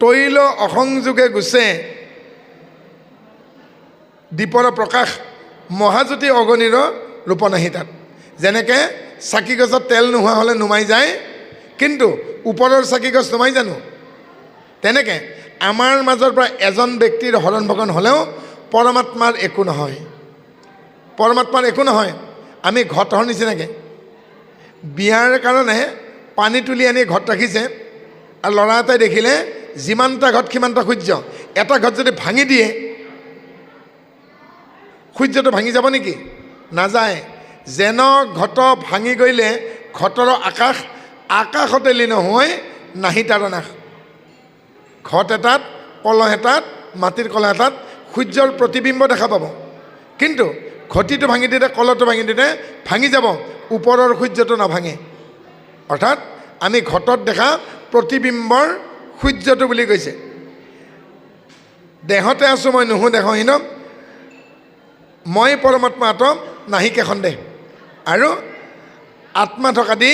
তৈল অসংযোগে গুছে দীপৰ প্ৰকাশ মহাজ্যোতি অগণিৰ ৰূপ নাহি তাত। যেনেকৈ চাকি গছত তেল নোহোৱা হ'লে নুমাই যায়, কিন্তু ওপৰৰ চাকি গছ নুমাই জানো? তেনেকৈ আমাৰ মাজৰ পৰা এজন ব্যক্তিৰ হৰণ ভগন হ'লেও পৰমাত্মাৰ একো নহয়, পৰমাত্মাৰ একো নহয়। আমি ঘটৰ নিচিনাকৈ বিয়াৰ কাৰণে পানী তুলি আনি ঘট ৰাখিছে, আৰু ল'ৰা এটাই দেখিলে যিমানটা ঘট সিমানটা সূৰ্য, এটা ঘট যদি ভাঙি দিয়ে সূৰ্যটো ভাঙি যাব নেকি? নাযায়। যেন ঘট ভাঙি গ'লে ঘটৰ আকাশ আকাশতে লীন হৈ নাহি তাৰ নাশ। ঘট এটাত, কলহ এটাত, মাটিৰ কলহ এটাত সূৰ্যৰ প্ৰতিবিম্ব দেখা পাব, কিন্তু ঘটিটো ভাঙি দিলে, কলহটো ভাঙি দিলে ভাঙি যাব, ওপৰৰ সূৰ্যটো নাভাঙে। অৰ্থাৎ আমি ঘটত দেখা প্ৰতিবিম্বৰ সূৰ্যটো বুলি কৈছে। দেহতে আছোঁ মই নুহো দেহহীন, মই পৰমাত্মা আতম নাহি কেখন দেহ। আৰু আত্মা থকা দি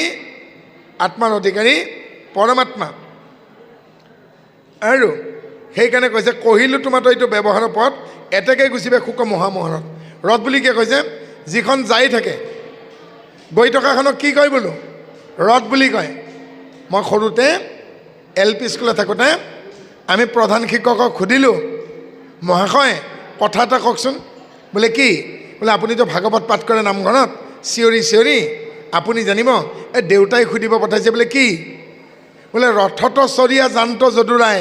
আত্মাৰ অধিকাৰী পৰমাত্মা। আৰু সেইকাৰণে কৈছে কহিলোঁ তোমাতো এইটো ব্যৱহাৰৰ পথ এতেকে গুচিবে শোক মহামোহনত। ৰথ বুলি কিয় কৈছে? যিখন যাই থাকে, গৈ থকাখনক কি কয় বোলো? ৰথ বুলি কয়। মই সৰুতে LP স্কুলত থাকোঁতে আমি প্ৰধান শিক্ষকক সুধিলোঁ, মহাশয় কথা এটা কওকচোন। বোলে কি? বোলে আপুনিতো ভাগৱত পাঠ কৰে নামঘৰত চিঞৰি চিঞৰি, আপুনি জানিব এই দেউতাই সুধিব পঠাইছে। বোলে কি? বোলে ৰথত চৰিয়া জান্ত যদুৰাই।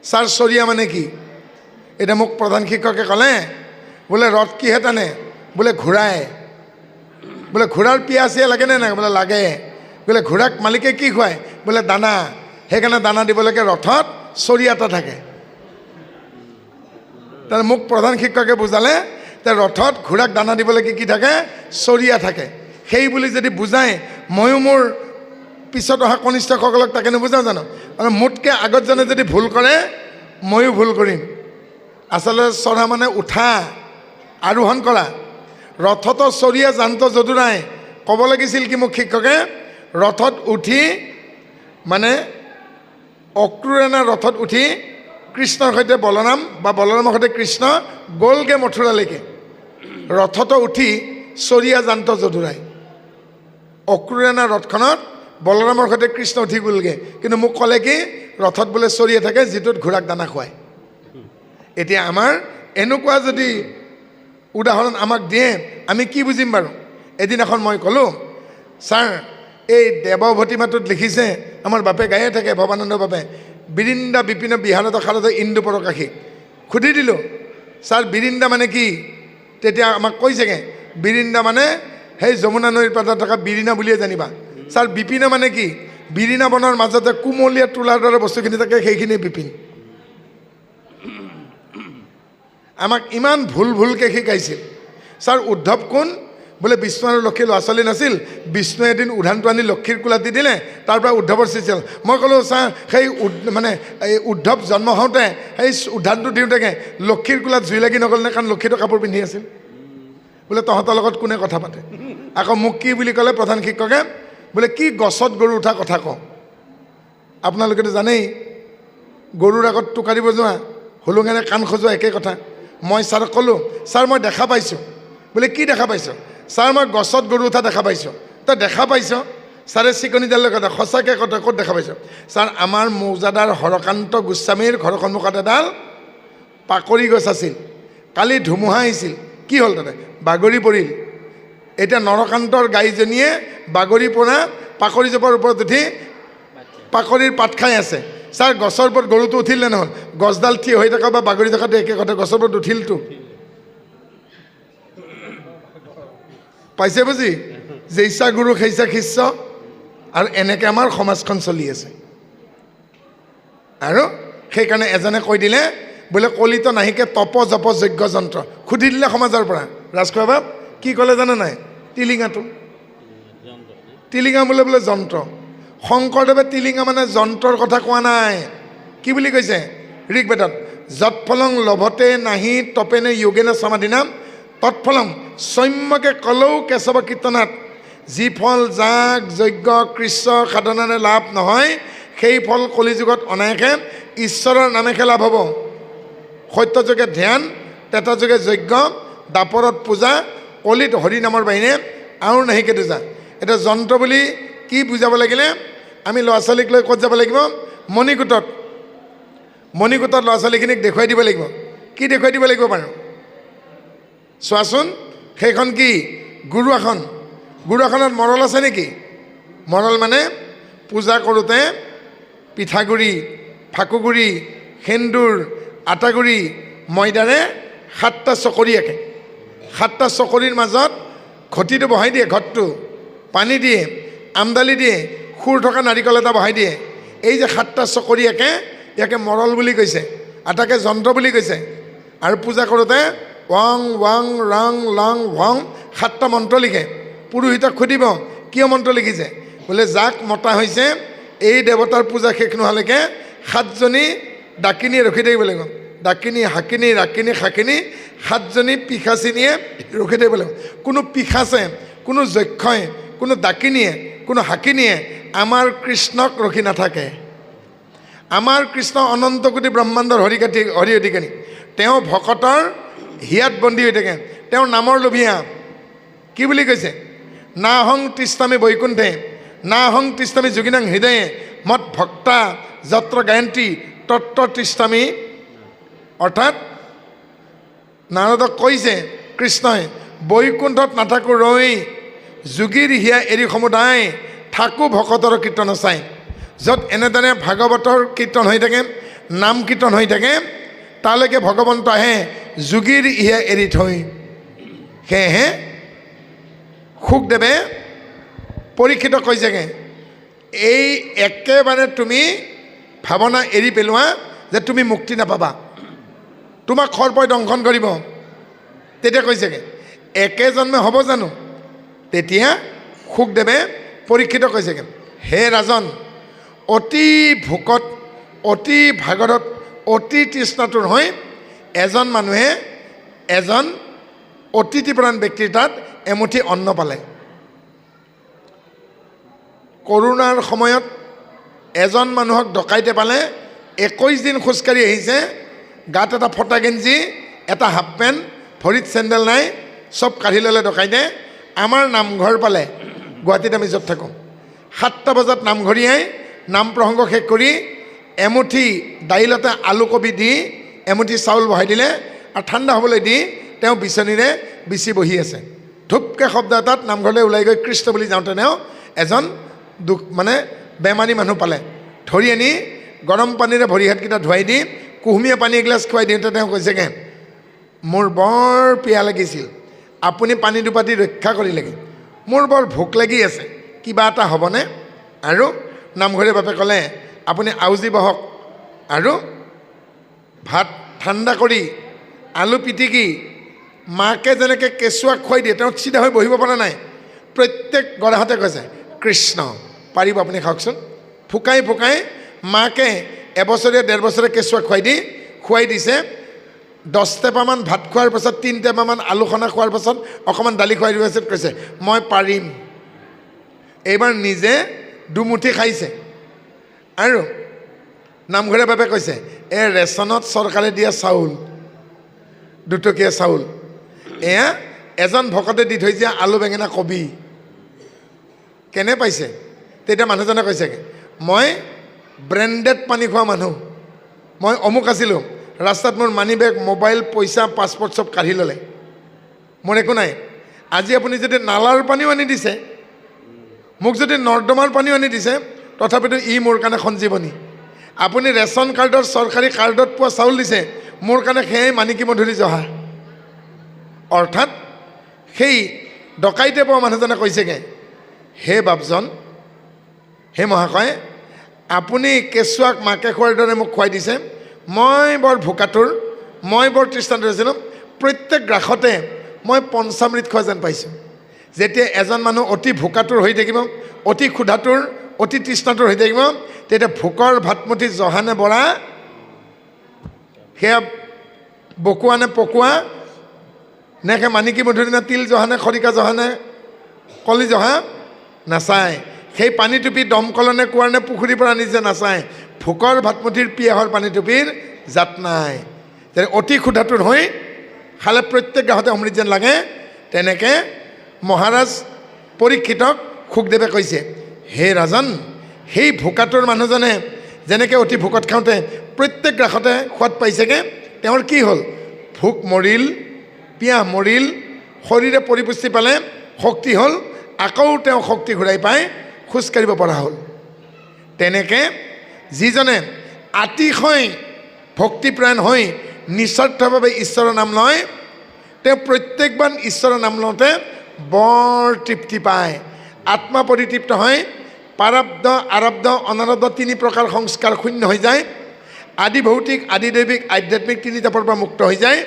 ছাৰ চৰিয়া মানে কি? এতিয়া মোক প্ৰধান শিক্ষকে ক'লে, বোলে ৰথ কিহে টানে? বোলে ঘোঁৰাই। বোলে ঘোঁৰাৰ পিয়াচিয়া লাগেনে নাই? বোলে লাগে। বোলে ঘোঁৰাক মালিকে কি খুৱায়? বোলে দানা। সেইকাৰণে দানা দিবলৈকে ৰথত চৰিয়া এটা থাকে। তাৰ মোক প্ৰধান শিক্ষকে বুজালে যে ৰথত ঘোঁৰাক দানা দিবলৈকে কি থাকে? চৰিয়া থাকে। সেই বুলি যদি বুজায়, ময়ো মোৰ পিছত অহা কনিষ্ঠসকলক তাকে নুবুজাওঁ জানো? মানে মোতকৈ আগতজনে যদি ভুল কৰে ময়ো ভুল কৰিম। আচলতে চৰা মানে উঠা, আৰোহণ কৰা। ৰথত চৰিয়া জান্ত যদুৰাই ক'ব লাগিছিল কি মোক শিক্ষকে? ৰথত উঠি মানে অক্ৰূৰেণা ৰথত উঠি কৃষ্ণৰ সৈতে বলৰাম বা বলৰামৰ সৈতে কৃষ্ণ গ'লগৈ মথুৰালৈকে। ৰথত উঠি চৰিয়া জান্ত যদুৰাই। অক্ৰূৰেণা ৰথখনত বলৰামৰ সৈতে কৃষ্ণ উঠি গ'লগৈ, কিন্তু মোক ক'লে কি ৰথত বোলে চৰিয়া থাকে যিটোত ঘোঁৰাক দানা খুৱায়। এতিয়া আমাৰ এনেকুৱা যদি উদাহৰণ আমাক দিয়ে আমি কি বুজিম বাৰু? এদিনাখন মই ক'লোঁ, ছাৰ এই দেৱভতিমাটোত লিখিছে, আমাৰ বাপে গায়ে থাকে ভৱানন্দ বাপে, বিৰিন্দা বিপিন বিহাৰত খালত ইন্দু পৰকাশী। সুধি দিলোঁ, ছাৰ বিৰিন্দা মানে কি? তেতিয়া আমাক কৈছেগৈ বিৰিন্দা মানে সেই যমুনা নৈৰ পাৰত থকা বিৰিণা বুলিয়ে জানিবা। ছাৰ বিপিনা মানে কি? বিৰিণা বনৰ মাজতে কুমলীয়া তোলাৰ দৰে বস্তুখিনি থাকে, সেইখিনি বিপিন। আমাক ইমান ভুল ভুলকৈ শিকাইছিল। ছাৰ উদ্ধৱ কোন? বোলে বিষ্ণু আৰু লক্ষীৰ ল'ৰা ছোৱালী নাছিল, বিষ্ণুৱে এদিন উধানটো আনি লক্ষীৰ কোলাত দি দিলে, তাৰ পৰা উদ্ধৱৰ সৃষ্টি হ'ল। মই ক'লোঁ ছাৰ সেই মানে এই উদ্ধৱ জন্ম হওঁতে সেই উধানটো দিওঁতেকে লক্ষীৰ কোলাত জুই লাগি নগ'ল নে? কাৰণ লক্ষীটো কাপোৰ পিন্ধি আছিল। বোলে তহঁতৰ লগত কোনে কথা পাতে? আকৌ মোক কি বুলি ক'লে প্ৰধান শিক্ষকে? বোলে কি গছত গৰু উঠা কথা কওঁ? আপোনালোকেতো জানেই গৰুৰ আগত টোকাৰিব যোৱা, হুলুঙেৰে কাণ খজোৱা একেই কথা। মই ছাৰক ক'লোঁ, ছাৰ মই দেখা পাইছোঁ। বোলে কি দেখা পাইছ? ছাৰ মই গছত গৰু উঠা দেখা পাইছোঁ। তই দেখা পাইছ? ছাৰে চিকনিডালৈ কথা, সঁচাকৈ কথা ক'ত দেখা পাইছ? ছাৰ আমাৰ মৌজাদাৰ হৰকান্ত গোস্বামীৰ ঘৰৰ সন্মুখত এডাল পাকৰি গছ আছিল, কালি ধুমুহা আহিছিল, কি হ'ল তাতে? বাগৰি পৰিল। এতিয়া নৰকান্তৰ গাইজনীয়ে বাগৰি পৰা পাকৰিজোপাৰ ওপৰত উঠি পাকৰিৰ পাত খাই আছে। ছাৰ গছৰ ওপৰত গৰুটো উঠিল নে নহ'ল? গছডাল থিয় হৈ থকা বা বাগৰি থকাটো একে কথা, গছৰ ওপৰত উঠিলতো। পাইছে বুজি? যেইছা গুৰু সেইছা শিষ্য। আৰু এনেকৈ আমাৰ সমাজখন চলি আছে। আৰু সেইকাৰণে এজনে কৈ দিলে বোলে কলিত নাহিকে তপ জপ যজ্ঞ যন্ত্ৰ। সুধি দিলে সমাজৰ পৰা, ৰাজখোৱা বাপ কি ক'লে জানে নাই? টিলিঙাটো। টিলিঙা বোলে বোলে যন্ত্ৰ। শংকৰদেৱে টিলিঙা মানে যন্ত্ৰৰ কথা কোৱা নাই। কি বুলি কৈছে ঋগ্বেদত? যৎফলং লভতে নাহি তপেনে যোগেনে সমাধিনাম তৎফলং সৌম্যকে কলৌ কেশৱ কীৰ্তনাত। যি ফল যাগ যজ্ঞ কৃষ্ণ সাধনাৰে লাভ নহয় সেই ফল কলিযুগত অনায়াসে ঈশ্বৰৰ নামেহে লাভ হ'ব। সত্যযোগে ধ্যান, ত্ৰেতাযোগে যজ্ঞ, দাপৰত পূজা, কলিত হৰি নামৰ বাহিৰে আৰু নাহিকে দুজা। এতিয়া যন্ত্ৰ বুলি কি বুজাব লাগিলে আমি ল'ৰা ছোৱালীক লৈ ক'ত যাব লাগিব? মণিকূটত। মণিকূটত ল'ৰা ছোৱালীখিনিক দেখুৱাই দিব লাগিব। কি দেখুৱাই দিব লাগিব বাৰু চোৱাচোন? সেইখন কি? গুৰু আসন। গুৰু আসনত মৰল আছে নেকি? মৰল মানে পূজা কৰোঁতে পিঠাগুড়ি, ফাকুগুড়ি, সেন্দুৰ, আটাগুড়ি, ময়দাৰে 7টা চকৰি আঁকে। 7টা চকৰিৰ মাজত ঘটিটো বহাই দিয়ে, ঘটটো পানী দিয়ে, আমদালি দিয়ে, খুৰ থকা নাৰিকল এটা বহাই দিয়ে। এই যে 7টা চকৰি আঁকে ইয়াকে মৰল বুলি কৈছে, আটাকে যন্ত্ৰ বুলি কৈছে। আৰু পূজা কৰোঁতে ৱাং ৱাং ৰাং লাং ভং 7টা মন্ত্ৰ লিখে। পুৰোহিতক সুধিব কিয় মন্ত্ৰ লিখিছে? বোলে যাক মতা হৈছে এই দেৱতাৰ পূজা শেষ নোহোৱালৈকে 7জনী ডাকিনীয়ে ৰখি থাকিব লাগিব। ডাকিনী, হাকিনী, ৰাকিনী, শাকিনী 7জনী পিশাচিনীয়ে ৰখি থাকিব লাগিব। কোনো পিশাচে, কোনো যক্ষই, কোনো ডাকিনীয়ে, কোনো হাকিনীয়ে আমাৰ কৃষ্ণক ৰখি নাথাকে। আমাৰ কৃষ্ণ অনন্ত কোটি ব্ৰহ্মাণ্ডৰ হৰি অধিকাৰী। তেওঁ ভকতৰ হিয়াত বন্দী হৈ থাকে। তেওঁৰ নামৰ লোভিয়া। কি বুলি কৈছে? না হং তৃষ্ণামি বৈকুণ্ঠে, না হং তৃষ্ণামি যোগিনাং হৃদয়ে, মত ভক্তা যত্ৰ গায়ন্তী তত্ৰ তৃষ্ণামি। অৰ্থাৎ নাৰদক কৈছে কৃষ্ণই, বৈকুণ্ঠত নাথাকো ৰৈ, যোগীৰ হিয়া এৰি সমুদায়, থাকো ভকতৰ কীৰ্তন চাই। য'ত এনেদৰে ভাগৱতৰ কীৰ্তন হৈ থাকে, নাম কীৰ্তন হৈ থাকে, তালৈকে ভগৱন্ত আহে যোগীৰ হিয়া এৰি থৈ। সেয়েহে শুকদেৱে পৰীক্ষিতক কৈছেগৈ, এই একেবাৰে তুমি ভাৱনা এৰি পেলোৱা যে তুমি মুক্তি নাপাবা, তোমাক সৰ্পই দংশন কৰিব। তেতিয়া কৈছেগৈ একে জন্মে হ'ব জানো? তেতিয়া শুকদেৱে পৰীক্ষিতক কৈছেগৈ, হে ৰাজন, অতি ভোকত, অতি ভাগৰত, অতি তৃষ্ণাতুৰ হৈ এজন মানুহে এজন অতিথিপ্ৰাণ ব্যক্তিৰ তাত এমুঠি অন্ন পালে। কৰোণাৰ সময়ত এজন মানুহক ডকাইতে পালে, 21 দিন খোজকাঢ়ি আহিছে, গাত এটা ফটা গেঞ্জি, এটা হাফ পেণ্ট, ভৰিত চেণ্ডেল নাই, চব কাঢ়ি ল'লে ডকাইতে। আমাৰ নামঘৰ পালে, গুৱাহাটীত আমি য'ত থাকোঁ। 7টা বজাত নামঘৰীয়াই নাম প্ৰসংগ শেষ কৰি এমুঠি দাইলতে আলু কবি দি এমুঠি চাউল বহাই দিলে আৰু ঠাণ্ডা হ'বলৈ দি তেওঁ বিচনীৰে বিচি বহি আছে। ধুপকৈ শব্দ এটাত নামঘৰলৈ ওলাই গৈ কৃষ্ণ বুলি যাওঁতেনেও এজন বেমাৰী মানুহ পালে। ধৰি আনি গৰম পানীৰে ভৰি হাতকেইটা ধুৱাই দি কুহুমীয়া পানী এগিলাচ খুৱাই দিওঁতে তেওঁ কৈছেগৈ, মোৰ বৰ পিয়াহ লাগিছিল, আপুনি পানী দুপাতি ৰক্ষা কৰিলেগৈ, মোৰ বৰ ভোক লাগি আছে, কিবা এটা হ'বনে? আৰু নামঘৰীয়া বাপে ক'লে, আপুনি আউজি বহক আৰু ভাত ঠাণ্ডা কৰি আলু পিটিকি মাকে যেনেকৈ কেঁচুৱাক খুৱাই দিয়ে, তেওঁ চিধা হৈ বহিব পৰা নাই। প্ৰত্যেক গৰাহতে কৈছে, কৃষ্ণ পাৰিব আপুনি খাওকচোন। ফুকাই ফুকাই মাকে এবছৰীয়া 1.5 বছৰীয়া কেঁচুৱাক খুৱাই দিছে। 10 টেপামান ভাত খোৱাৰ পাছত 3 টেপামান আলু খনা খোৱাৰ পাছত অকণমান দালি খুৱাই দিয়াৰ পাছত কৈছে, মই পাৰিম। এইবাৰ নিজে দুমুঠি খাইছে। আৰু নামঘৰীয়া বাবে কৈছে, এই ৰেচনত চৰকাৰে দিয়া চাউল, 2 টকীয়া চাউল, এয়া এজন ভকতে দি থৈ দিয়া আলু বেঙেনা কবি, কেনে পাইছে? তেতিয়া মানুহজনে কৈছেগৈ, মই ব্ৰেণ্ডেড পানী খোৱা মানুহ, মই অমুক আছিলোঁ, ৰাস্তাত মোৰ মানি বেগ, মোবাইল, পইচা, পাছপৰ্ট চব কাঢ়ি ল'লে, মোৰ একো নাই। আজি আপুনি যদি নালাৰ পানীও আনি দিছে, মোক যদি নৰ্দমাৰ পানীও আনি দিছে, তথাপিতো ই মোৰ কাৰণে সঞ্জীৱনী। আপুনি ৰেচন কাৰ্ডৰ চৰকাৰী কাৰ্ডত পোৱা চাউল দিছে, মোৰ কাৰণে সেয়াই মানিকী মধুৰী জহা। অৰ্থাৎ সেই ডকাইতে পোৱা মানুহজনে কৈছেগৈ, হে বাপজন, হে মহাশয়, আপুনি কেঁচুৱাক মাকে খোৱাৰ দৰে মোক খুৱাই দিছে, মই বৰ ভোকাতুৰ, মই বৰ তৃষ্ণাতুৰ আছিলোঁ, প্ৰত্যেক গ্ৰাসতে মই পঞ্চামৃত খোৱা যেন পাইছোঁ। যেতিয়া এজন মানুহ অতি ভোকাতুৰ হৈ থাকিব, অতি ক্ষুধাতুৰ, অতি তৃষ্ণাতুৰ হৈ থাকিব, তেতিয়া ভোকৰ ভাতমুঠি জহানে বৰা, সেয়া বকোৱা নে পকোৱা, নে মানিকী মধুৰী নে তিল জহা নে খৰিকা জহা নে কলি জহা নাচায়, সেই পানীটুপি দমকলনে কুঁৱাৰ নে পুখুৰীৰ পৰা নিজে নাচায় ভোকৰ ভাতমুঠিৰ পিয়াহৰ পানীটুপিৰ জাত নাই যেনে অতি ক্ষুধাতুৰ হৈ খালে প্ৰত্যেক গাহতে অমৃত যেন লাগে তেনেকৈ মহাৰাজ পৰীক্ষিতক সুখদেৱে কৈছে হে ৰাজন সেই ভোকাতুৰ মানুহজনে যেনেকৈ অতি ভোকত খাওঁতে প্ৰত্যেক গ্ৰাসতে সোৱাদ পাইছেগৈ তেওঁৰ কি হ'ল ভোক মৰিল পিয়াহ মৰিল শৰীৰে পৰিপুষ্টি পালে শক্তি হ'ল আকৌ তেওঁ শক্তি ঘূৰাই পাই খোজকাঢ়িব পৰা হ'ল তেনেকৈ যিজনে আতিশয় ভক্তিপ্ৰাণ হৈ নিস্বাৰ্থভাৱে ঈশ্বৰৰ নাম লয় তেওঁ প্ৰত্যেকবাৰ ঈশ্বৰৰ নাম লওঁতে বৰ তৃপ্তি পায় আত্মা পৰিতৃপ্ত হয় প্ৰাৰব্ধ আৰব্ধ অনাৰব্ধ তিনি প্ৰকাৰ সংস্কাৰ শূন্য হৈ যায় আদি ভৌতিক আদি দৈৱিক আধ্যাত্মিক তিনি তাপৰ পৰা মুক্ত হৈ যায়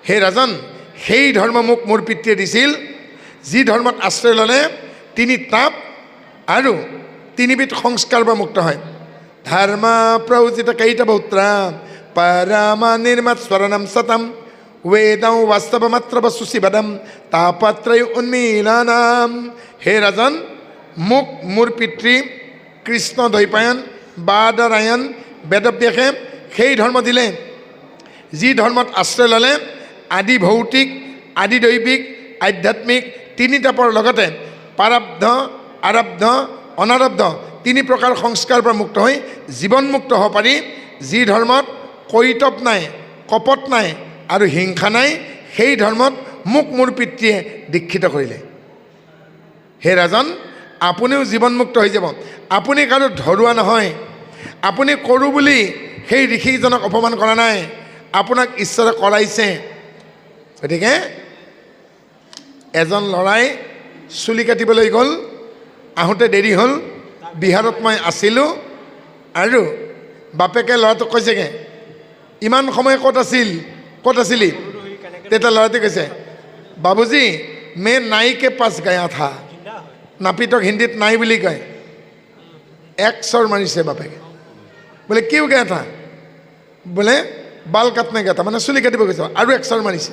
হে ৰাজন সেই ধৰ্ম মোক মোৰ পিতৃয়ে দিছিল যি ধৰ্মত আশ্ৰয় ল'লে তিনি তাপ আৰু তিনিবিধ সংস্কাৰ পৰা মুক্ত হয় ধৰ্ম প্ৰয়োজিত কৈতবৌত্ৰা পৰমা নিৰ্মাত স্মৰণম সতম वेदं वास्तवमत्र सुशिवदम तापत्रय उन्मीलनम हे राजन मुख मोर पितृ कृष्ण द्वैपायन बादरायन वेदव्यासे সেই ধৰ্ম দিলে যি ধৰ্মত আশ্ৰয় ল'লে আদি ভৌতিক আদি দৈৱিক আধ্যাত্মিক তিনি তাপৰ লগতে প্ৰাৰব্ধ আৰব্ধ অনাৰব্ধ তিনি প্ৰকাৰ সংস্কাৰৰ পৰা মুক্ত হৈ জীৱনমুক্ত হ'ব পাৰি যি ধৰ্মত কৈতৱ নাই কপট নাই আৰু হিংসা নাই সেই ধৰ্মত মোক মোৰ পিতৃয়ে দীক্ষিত কৰিলে হে ৰাজন আপুনিও জীৱনমুক্ত হৈ যাব আপুনি কাৰো ধৰুৱা নহয় আপুনি কৰোঁ বুলি সেই ঋষিজনক অপমান কৰা নাই আপোনাক ঈশ্বৰে কৰাইছে গতিকে এজন ল'ৰাই চুলি কাটিবলৈ গ'ল আহোঁতে দেৰি হ'ল বিহাৰত মই আছিলোঁ আৰু বাপেকে ল'ৰাটোক কৈছেগৈ ইমান সময় ক'ত আছিলি তেতিয়া ল'ৰাটোৱে কৈছে বাবুজি মে নাই কে পাছ গয়া থা নাপিতক হিন্দীত নাই বুলি কয় এক চৰ মাৰিছে বাপেকে বোলে কিয় গয়া থা বোলে বাল কাটনে গয়া থা মানে চুলি কাটিব গৈছে আৰু এক চৰ মাৰিছে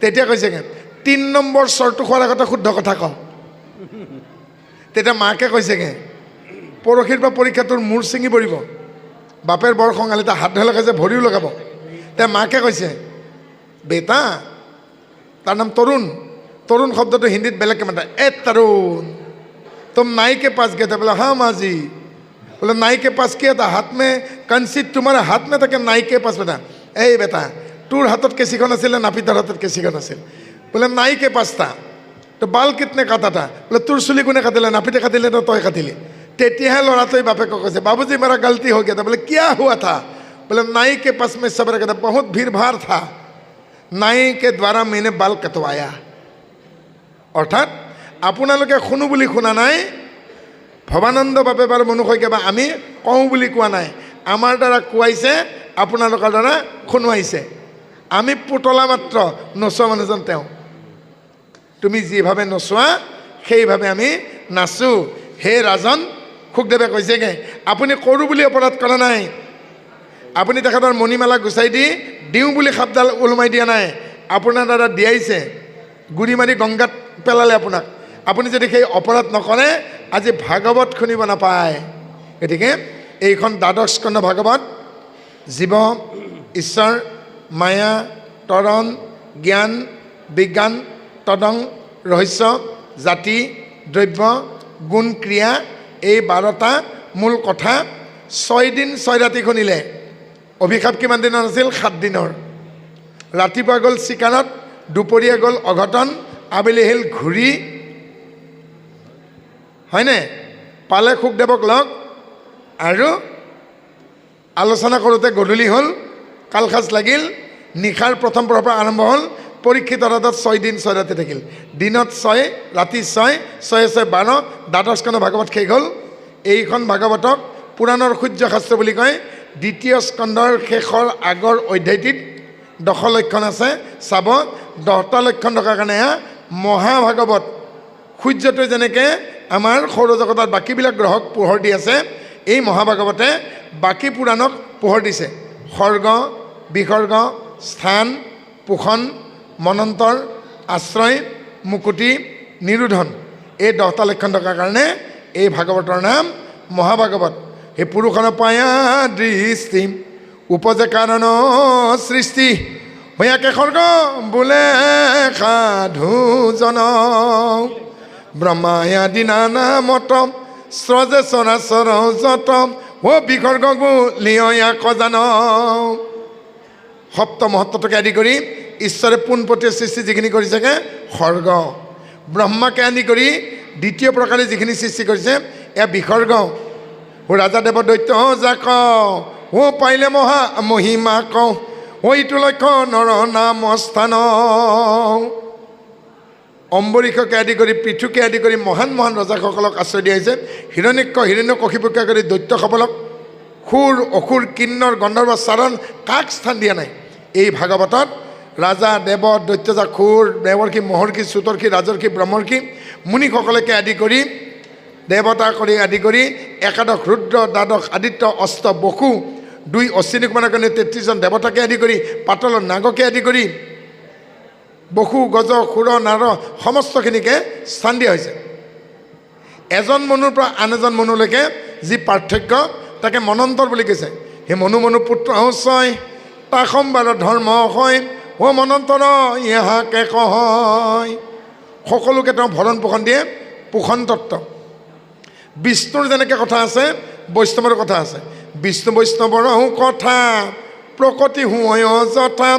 তেতিয়া কৈছেগৈ ৩ নম্বৰ চৰটো খোৱাৰ আগতে শুদ্ধ কথা কওঁ তেতিয়া মাকে কৈছেগৈ পৰহিৰ পৰা পৰীক্ষাটোৰ মূৰ ছিঙি পৰিব বাপেৰ বৰ খঙালি তাৰ হাত ধুই যে ভৰিও লগাব তে মাকে কৈছে বেটা তাৰ নাম তৰুণ শব্দটো হিন্দীত বেলেগকৈ মাতে তৰুণ तुम नाई के पास गए थे बोला हाँ माँ जी बोले नाई के पास किया था हाथ में कंसी तुम्हारे हाथ में था कि नाई के पास बेटा बेटा তোৰ হাতত কেঁচিখন আছিলে নাপিতৰ হাতত কেঁচিখন আছিল बोले नाई के पास था तो बाल कितने काटा था बोले তোৰ চুলি কোনে কাটিলে নাপিতে কাটিলে তো তই কাটিলি তেতিয়াহে ল'ৰাটোৱে বাপেকক কৈছে बाबूजी मेरा गलती हो गया था बोले क्या हुआ था बोले नाई के पास में सब्र करता बहुत भीड़ भाड़ था नाई के द्वारा मैंने बाल कटवाया অৰ্থাৎ আপোনালোকে শুনো বুলি শুনা নাই ভৱানন্দ বাপে বাৰ মনুষ্যকে বা আমি কওঁ বুলি কোৱা নাই আমাৰ দ্বাৰা কোৱাইছে আপোনালোকৰ দ্বাৰা শুনোৱাইছে আমি পুতলা মাত্ৰ নচোৱা মানুহজন তেওঁ তুমি যিভাৱে নচোৱা সেইভাৱে আমি নাচোঁ হে ৰাজন সুখদেৱে কৈছেগৈ আপুনি কৰোঁ বুলি অপৰাধ কৰা নাই আপুনি তেখেতৰ মণিমালা গুচাই দি দিওঁ বুলি সাপডাল ওলমাই দিয়া নাই আপোনাৰ দ্বাৰা দিয়াইছে গুৰি মাৰি গংগাত পেলালে আপোনাক আপুনি যদি সেই অপৰাধ নকৰে আজি ভাগৱত শুনিব নাপায় গতিকে এইখন দ্বাদশ স্কন্ধ ভাগৱত জীৱ ঈশ্বৰ মায়া তৰণ জ্ঞান বিজ্ঞান তদং ৰহস্য জাতি দ্ৰব্য গুণ ক্ৰিয়া এই 12টা মূল কথা 6 দিন 6 ৰাতি শুনিলে অভিশাপ কিমান দিনৰ আছিল 7 দিনৰ ৰাতিপুৱা গ'ল চিকাৰত দুপৰীয়া গ'ল অঘটন আবেলি আহিল ঘূৰি হয়নে পালে সুখদেৱক লগ আৰু আলোচনা কৰোঁতে গধূলি হ'ল কালসাজ লাগিল নিশাৰ প্ৰথম প্ৰহৰৰ পৰা আৰম্ভ হ'ল পৰীক্ষিতৰ হাতত 6 দিন 6 ৰাতি থাকিল দিনত 6 ৰাতি 6 6 12 দ্বাদশখন ভাগৱত শেষ হ'ল এইখন ভাগৱতক পুৰাণৰ সূৰ্য শাস্ত্ৰ বুলি কয় দ্বিতীয় স্কন্ধৰ শেষৰ আগৰ অধ্যায়টিত 10 লক্ষণ আছে চাব 10টা লক্ষণ থকাৰ কাৰণে মহাভাগৱত সূৰ্যটোৱে যেনেকৈ আমাৰ সৌৰজগতৰ বাকীবিলাক গ্ৰহক পোহৰ দি আছে এই মহাভাগৱতে বাকী পুৰাণক পোহৰ দিছে সৰ্গ বিসৰ্গ স্থান পোষণ মনন্তৰ আশ্ৰয় মুকুতি নিৰোধন এই 10টা লক্ষণ থকাৰ কাৰণে এই ভাগৱতৰ নাম মহাভাগৱত। সেই পুৰুষৰ পায়া দৃষ্টি উপজে কাৰণ সৃষ্টি ভয়াকে খৰ্গ বোলে সাধুজন ব্ৰহ্মায়া দিনা নামত স্ৰজে চৰাচৰ যত বিসৰ্গ লিয়াক জান। সপ্ত মহত্বটোকে আদি কৰি ঈশ্বৰে পোনপটীয়া সৃষ্টি যিখিনি কৰিছেগৈ সৰ্গ, ব্ৰহ্মাকে আদি কৰি দ্বিতীয় প্ৰকাৰে যিখিনি সৃষ্টি কৰিছে এয়া বিসৰ্গ। ৰাজাদেৱ দৈত্য যাক পাৰিলে মহা মহিমা কওঁ ইটো লক্ষ্য নৰ নাম স্থান। অম্বৰীষকে আদি কৰি পৃথুকে আদি কৰি মহান মহান ৰজাসকলক আশ্ৰয় দিয়া হৈছে। হিৰণ্যক হিৰণ্যকশিপুকে কৰি দৈত্যসকলক সুৰ অসুৰ কিন্নৰ গন্ধৰ্ব চাৰণ কাক স্থান দিয়া নাই। এই ভাগৱতত ৰাজা দেৱ দৈত্যজাক সুৰ দেৱৰ্ষি মহৰ্ষি চুতৰ্ষি ৰাজৰ্ষি ব্ৰহ্মৰ্ষি মুনিসকলকে আদি কৰি দেৱতা কৰি আদি কৰি একাদশ ৰুদ্ৰ দ্বাদশ আদিত্য অষ্ট বসু 2 অশ্বিনী কুমাৰকে 33জন দেৱতাকে আদি কৰি পাতল নাগকে আদি কৰি বসু গজ সুৰ নাৰ সমস্তখিনিকে স্থান দিয়া হৈছে। এজন মনুৰ পৰা আন এজন মনুলৈকে যি পাৰ্থক্য তাকে মনন্তৰ বুলি কৈছে। সেই মনু পুত্ৰ হয় তা সম্বাৰ ধৰ্ম হয় মনন্তৰ ইহাকে কয়। সকলোকে তেওঁ ভৰণ পোষণ দিয়ে, পোষণ তত্ত্ব। বিষ্ণুৰ যেনেকৈ কথা আছে বৈষ্ণৱৰ কথা আছে। বিষ্ণু বৈষ্ণৱৰ কথা প্ৰকৃতি হুঁয় যথা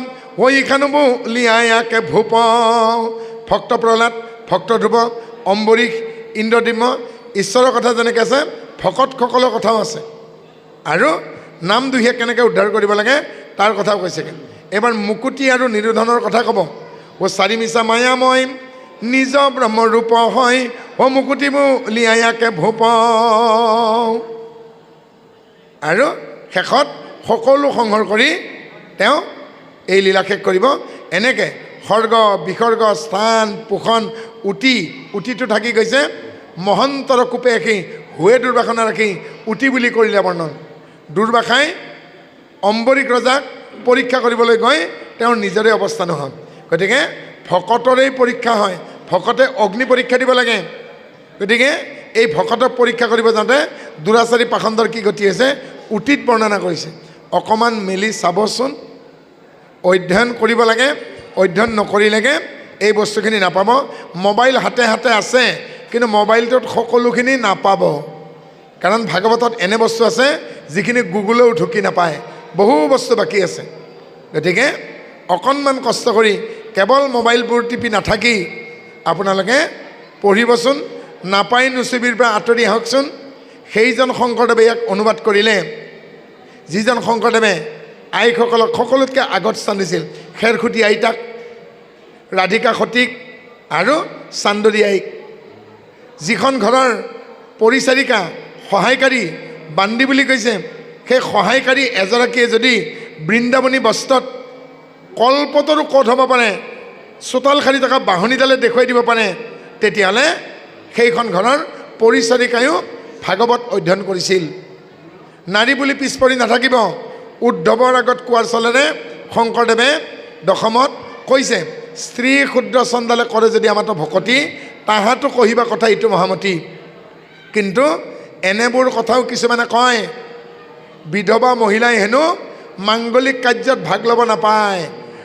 ইখানুবু লিয়াকে ভূপ। ভক্ত প্ৰহ্লাদ, ভক্ত ধ্ৰুৱ, অম্বৰীশ, ইন্দ্ৰদ্যম্ন ঈশ্বৰৰ কথা যেনেকৈ আছে ভকতসকলৰ কথাও আছে। আৰু নাম দুহিয়া কেনেকৈ উদ্ধাৰ কৰিব লাগে তাৰ কথাও কৈছেগৈ। এইবাৰ মুকুতি আৰু নিৰোধনৰ কথা ক'ব। চাৰি মিছা মায়াময় নিজ ব্ৰহ্মৰূপ হয় মুকুতিবু লিয়াকে ভূপ। আৰু শেষত সকলো সংহাৰ কৰি তেওঁ এই লীলাশেষ কৰিব। এনেকৈ সৰ্গ বিসৰ্গ স্থান পোষণ উটিটো থাকি গৈছে মহন্তৰ কোপে ৰাখি হুৱে দুৰ্বাসনা ৰাখি উটি বুলি কৰিলে বৰ্ণন। দুৰ্বাসাই অম্বৰীক ৰজাক পৰীক্ষা কৰিবলৈ গৈ তেওঁৰ নিজৰে অৱস্থা নহ'ল। গতিকে ভকতৰেই পৰীক্ষা হয়, ভকতে অগ্নি পৰীক্ষা দিব লাগে। গতিকে এই ভকতক পৰীক্ষা কৰিব যাওঁতে দুৰাচাৰী পাখণ্ডৰ কি গতি হৈছে উটিত বৰ্ণনা কৰিছে। অকণমান মেলি চাবচোন, অধ্যয়ন কৰিব লাগে। অধ্যয়ন নকৰিলেগে এই বস্তুখিনি নাপাব। মোবাইল হাতে হাতে আছে কিন্তু মোবাইলটোত সকলোখিনি নাপাব। কাৰণ ভাগৱতত এনে বস্তু আছে যিখিনি গুগলেও ঢুকি নাপায়, বহু বস্তু বাকী আছে। গতিকে অকণমান কষ্ট কৰি কেৱল মোবাইলবোৰ টিপি নাথাকি আপোনালোকে পঢ়িবচোন। নাপাই নুচুবিৰ পৰা আঁতৰি আহকচোন। সেইজন শংকৰদেৱে ইয়াক অনুবাদ কৰিলে, যিজন শংকৰদেৱে আইসকলক সকলোতকৈ আগত স্থান দিছিল। খেৰখুটি আইতাক, ৰাধিকা সতীক আৰু চান্দৰী আইক। যিখন ঘৰৰ পৰিচাৰিকা সহায়কাৰী বান্দি বুলি কৈছে, সেই সহায়কাৰী এগৰাকীয়ে যদি বৃন্দাবনী বস্ত্ৰত কল্পতৰো ক'ত হ'ব পাৰে চোতাল সাৰি থকা বাঢ়নীডালে দেখুৱাই দিব পাৰে, তেতিয়াহ'লে সেইখন ঘৰৰ পৰিচাৰিকায়ো ভাগৱত অধ্যয়ন কৰিছিল। নাৰী বুলি পিছ পৰি নাথাকিব। উদ্ধৱৰ আগত কোৱাৰ চলেৰে শংকৰদেৱে দশমত কৈছে, স্ত্ৰী ক্ষুদ্ৰ চণ্ডালে কৰে যদি আমাৰতো ভকতি, তাহাঁতো কহিবা কথা ইটো মহামতী। কিন্তু এনেবোৰ কথাও কিছুমানে কয়, বিধৱা মহিলাই হেনো মাংগলিক কাৰ্যত ভাগ ল'ব নাপায়।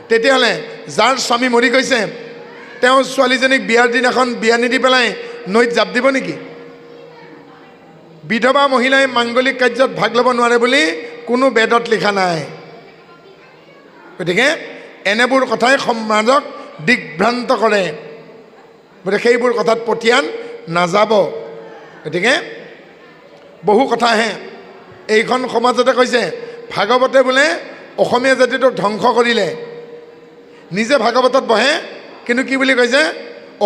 তেতিয়াহ'লে যাৰ স্বামী মৰি গৈছে তেওঁ ছোৱালীজনীক বিয়াৰ দিনাখন বিয়া নিদি পেলাই নৈত জাপ দিব নেকি? বিধৱা মহিলাই মাংগলিক কাৰ্যত ভাগ ল'ব নোৱাৰে বুলি কোনো বেদত লিখা নাই। গতিকে এনেবোৰ কথাই সমাজক দিগ্ভ্ৰান্ত কৰে। গতিকে সেইবোৰ কথাত পঠিয়ান নাযাব। গতিকে বহু কথা আহে। এইখন সমাজতে কৈছে ভাগৱতে বোলে অসমীয়া জাতিটোক ধ্বংস কৰিলে। নিজে ভাগৱতত বহে কিন্তু কি বুলি কৈছে,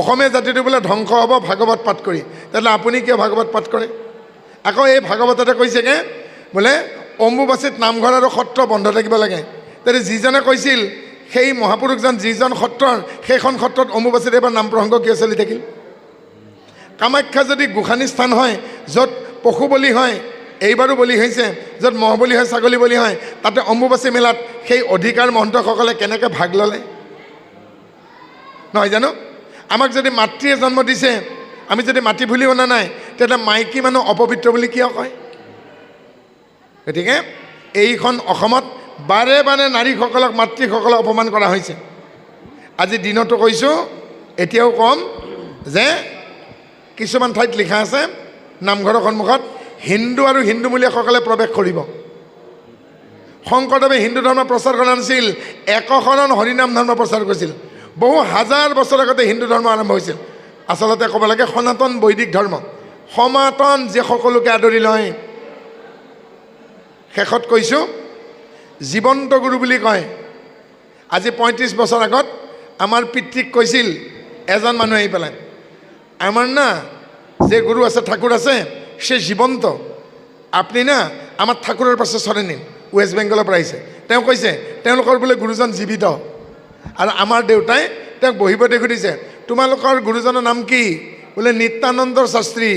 অসমীয়া জাতিটো বোলে ধ্বংস হ'ব ভাগৱত পাঠ কৰি। তেতিয়াহ'লে আপুনি কিয় ভাগৱত পাঠ কৰে? আকৌ এই ভাগৱততে কৈছেগৈ বোলে অম্বুবাচীত নামঘৰ আৰু সত্ৰ বন্ধ থাকিব লাগে। তেতিয়া যিজনে কৈছিল সেই মহাপুৰুষজন যিজন সত্ৰৰ, সেইখন সত্ৰত অম্বুবাচীত এবাৰ নাম প্ৰসংগ কিয় চলি থাকিল? কামাখ্যা যদি গোসানী স্থান হয়, য'ত পশু বলি হয়, এইবাৰো বলি হৈছে, য'ত মহ বলি হয়, ছাগলী বলি হয়, তাতে অম্বুবাচী মেলাত সেই অধিকাৰ মহন্তসকলে কেনেকৈ ভাগ ল'লে নহয় জানো? আমাক যদি মাতৃয়ে জন্ম দিছে, আমি যদি মাতৃ ভুলি অনা নাই, তেতিয়া মাইকী মানুহ অপবিত্ৰ বুলি কিয় কয়? গতিকে এইখন অসমত বাৰে বাৰে নাৰীসকলক মাতৃসকলক অপমান কৰা হৈছে। আজি দিনতো কৈছোঁ, এতিয়াও ক'ম যে কিছুমান ঠাইত লিখা আছে নামঘৰৰ সন্মুখত হিন্দু আৰু হিন্দুমূলীয়াসকলে প্ৰৱেশ কৰিব। শংকৰদেৱে হিন্দু ধৰ্ম প্ৰচাৰ কৰা নাছিল, একশৰণ হৰিনাম ধৰ্ম প্ৰচাৰ কৰিছিল। বহু হাজাৰ বছৰ আগতে হিন্দু ধৰ্ম আৰম্ভ হৈছিল। আচলতে ক'ব লাগে সনাতন বৈদিক ধৰ্ম, সনাতন যে সকলোকে আদৰি লয়। শেষত কৈছোঁ, জীৱন্ত গুৰু বুলি কয়। আজি ৩৫ বছৰ আগত আমাৰ পিতৃক কৈছিল এজন মানুহ আহি পেলাই, আমার না যে গুরু আছে ঠাকুর আছে সে জীবন্ত, আপনি না আমার ঠাকুরের পাশে সরে নিন। ওয়েস্ট বেংগলৰ পৰা আহিছে। তেওঁ কৈছে তেওঁলোকৰ বোলে গুৰুজন জীৱিত। আৰু আমাৰ দেউতাই তেওঁক বহিব দেখি দিছে, তোমালোকৰ গুৰুজনৰ নাম কি? বোলে নিত্যানন্দৰ শাস্ত্ৰী।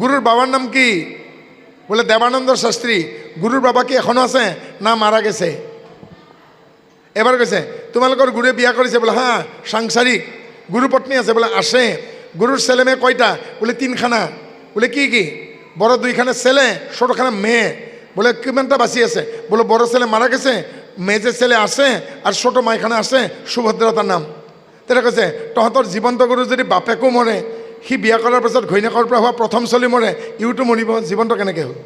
গুৰুৰ বাবাৰ নাম কি? বোলে দেৱানন্দৰ শাস্ত্ৰী। গুৰুৰ বাবা কি এখনো আছে? না মাৰা গেছে। এবাৰ কৈছে তোমালোকৰ গুৰুৱে বিয়া কৰিছে? বোলে হা সাংসাৰিক। গুৰু পত্নী আছে? বোলে আছে। গুরুর ছেলে মেয়ে কয়টা? বলে 3খানা। বলে কি কি? বড় 2খানা ছেলে, ছোটখানা মেয়ে। বলে কিমানটা বাঁচি আছে? বলে বড় ছেলে মারা গেছে, মেজে ছেলে আছে আর ছোট মাইখানা আছে, সুভদ্রা তার নাম। তেনে কৈছে তহঁতৰ জীৱন্ত গুৰু যদি বাপেকো মৰে, সি বিয়া কৰাৰ পাছত ঘৈণীয়েকৰ পৰা হোৱা প্ৰথম চলি মৰে, ইউটো মৰিব, জীৱন্ত কেনেকৈ হ'ল?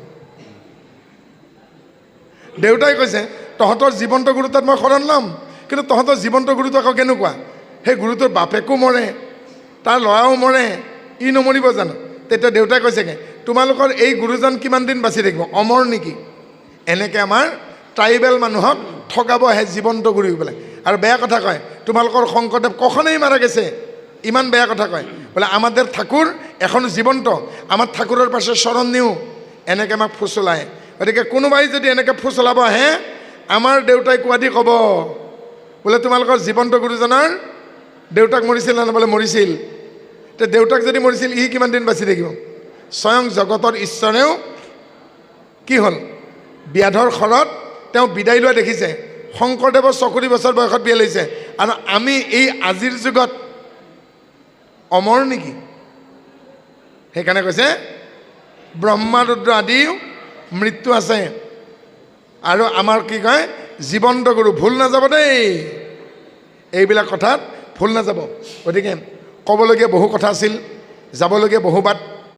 দেউতাই কৈছে তহঁতৰ জীৱন্ত গুৰু তাত মই শৰণ ল'ম, কিন্তু তহঁতৰ জীৱন্ত গুৰুটো আকৌ কেনেকুৱা? সেই গুৰুটোৰ বাপেকো মৰে, তাৰ ল'ৰাও মৰে, ই নমৰিব জানো? তেতিয়া দেউতাই কৈছেগৈ তোমালোকৰ এই গুৰুজন কিমান দিন বাচি থাকিব? অমৰ নেকি? এনেকৈ আমাৰ ট্ৰাইবেল মানুহক ঠগাব আহে জীৱন্ত গুৰু বোলে। আৰু বেয়া কথা কয়, তোমালোকৰ শংকৰদেৱ কখনেই মাৰা গেছে, ইমান বেয়া কথা কয়। বোলে আমাদের ঠাকুর এখন জীবন্ত, আমার ঠাকুরের পাশে শরণ নিও, এনেকৈ আমাক ফুচলায়। গতিকে কোনোবাই যদি এনেকৈ ফুচলাব আহে, আমাৰ দেউতাই কোৱাদি ক'ব বোলে তোমালোকৰ জীৱন্ত গুৰুজনৰ দেউতাক মৰিছিল না? বোলে মৰিছিল। তে দেউতাক যদি মৰিছিল, ই কিমান দিন বাচি থাকিব? স্বয়ং জগতৰ ঈশ্বৰেও কি হ'ল, ব্যাধৰ খৰত তেওঁ বিদায় লোৱা দেখিছে। শংকৰদেৱৰ 40 বছৰ বয়সত বিয়া লৈছে, আৰু আমি এই আজিৰ যুগত অমৰ নেকি? সেইকাৰণে কৈছে ব্ৰহ্মা ৰুদ্ৰ আদিও মৃত্যু আছে, আৰু আমাৰ কি কয় জীৱন্ত গুৰু। ভুল নাযাব দেই, এইবিলাক কথাত ভুল নাযাব। গতিকে ক'বলগীয়া বহু কথা আছিল, যাবলগীয়া বহু বাট।